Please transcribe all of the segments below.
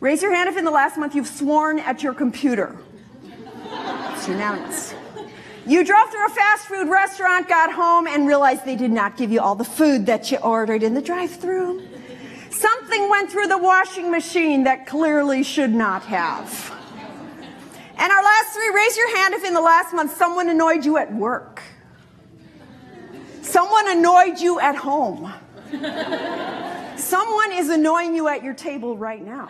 Raise your hand if in the last month you've sworn at your computer. It's unanimous. You drove through a fast food restaurant, got home, and realized they did not give you all the food that you ordered in the drive-thru. Something went through the washing machine that clearly should not have. And our last three, raise your hand if in the last month someone annoyed you at work. Someone annoyed you at home. Someone is annoying you at your table right now.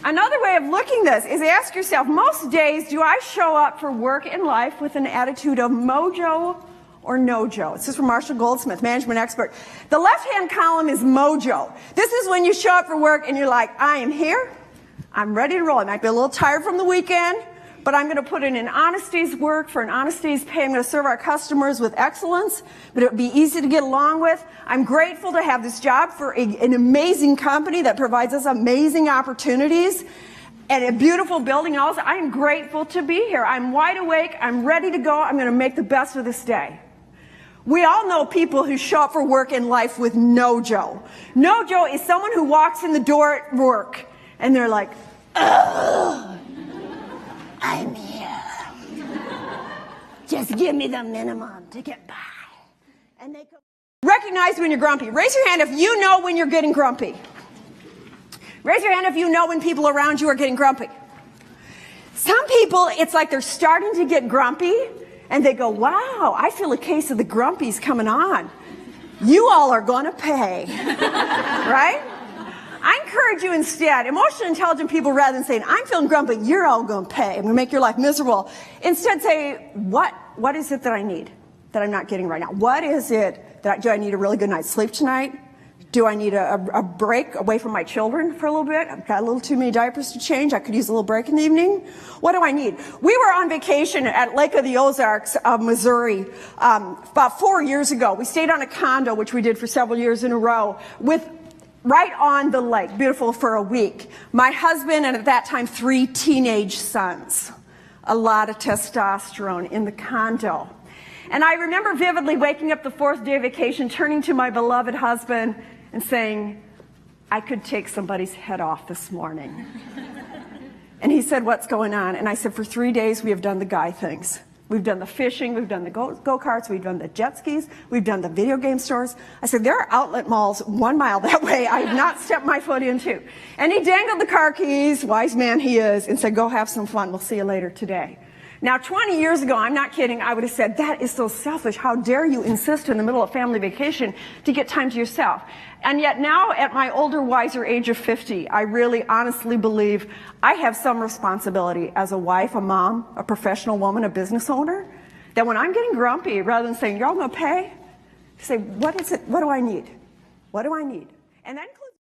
Another way of looking at this is ask yourself, most days do I show up for work and life with an attitude of mojo or nojo? This is from Marshall Goldsmith, management expert. The left-hand column is mojo. This is when you show up for work and you're like, I am here, I'm ready to roll. I might be a little tired from the weekend, but I'm going to put in an honesty's work for an honesty's pay. I'm going to serve our customers with excellence, but it would be easy to get along with. I'm grateful to have this job for an amazing company that provides us amazing opportunities and a beautiful building. Also, I'm grateful to be here. I'm wide awake. I'm ready to go. I'm going to make the best of this day. We all know people who show up for work in life with nojo. Nojo is someone who walks in the door at work and they're like, ugh. I'm here. Just give me the minimum to get by. And they recognize when you're grumpy. Raise your hand if you know when you're getting grumpy. Raise your hand if you know when people around you are getting grumpy. Some people, it's like they're starting to get grumpy and they go, wow, I feel a case of the grumpies coming on. You all are going to pay. Right? I encourage you instead, emotionally intelligent people, rather than saying, I'm feeling grumpy, you're all going to pay, I'm going to make your life miserable. Instead say, what is it that I need that I'm not getting right now? What is it that do I need a really good night's sleep tonight? Do I need a break away from my children for a little bit? I've got a little too many diapers to change. I could use a little break in the evening. What do I need? We were on vacation at Lake of the Ozarks of Missouri about 4 years ago. We stayed on a condo, which we did for several years in a row, with right on the lake, beautiful, for a week. My husband and at that time 3 teenage sons. A lot of testosterone in the condo. And I remember vividly waking up the 4th day of vacation, turning to my beloved husband and saying, I could take somebody's head off this morning. And he said, what's going on? And I said, for 3 days we have done the guy things. We've done the fishing, we've done the go-karts, we've done the jet skis, we've done the video game stores. I said, there are outlet malls 1 mile that way I have not stepped my foot into. And he dangled the car keys, wise man he is, and said, go have some fun, we'll see you later today. Now, 20 years ago, I'm not kidding, I would have said, that is so selfish. How dare you insist in the middle of family vacation to get time to yourself? And yet now, at my older, wiser age of 50, I really honestly believe I have some responsibility as a wife, a mom, a professional woman, a business owner, that when I'm getting grumpy, rather than saying, you're all going to pay, say, what is it? What do I need? What do I need? And that includes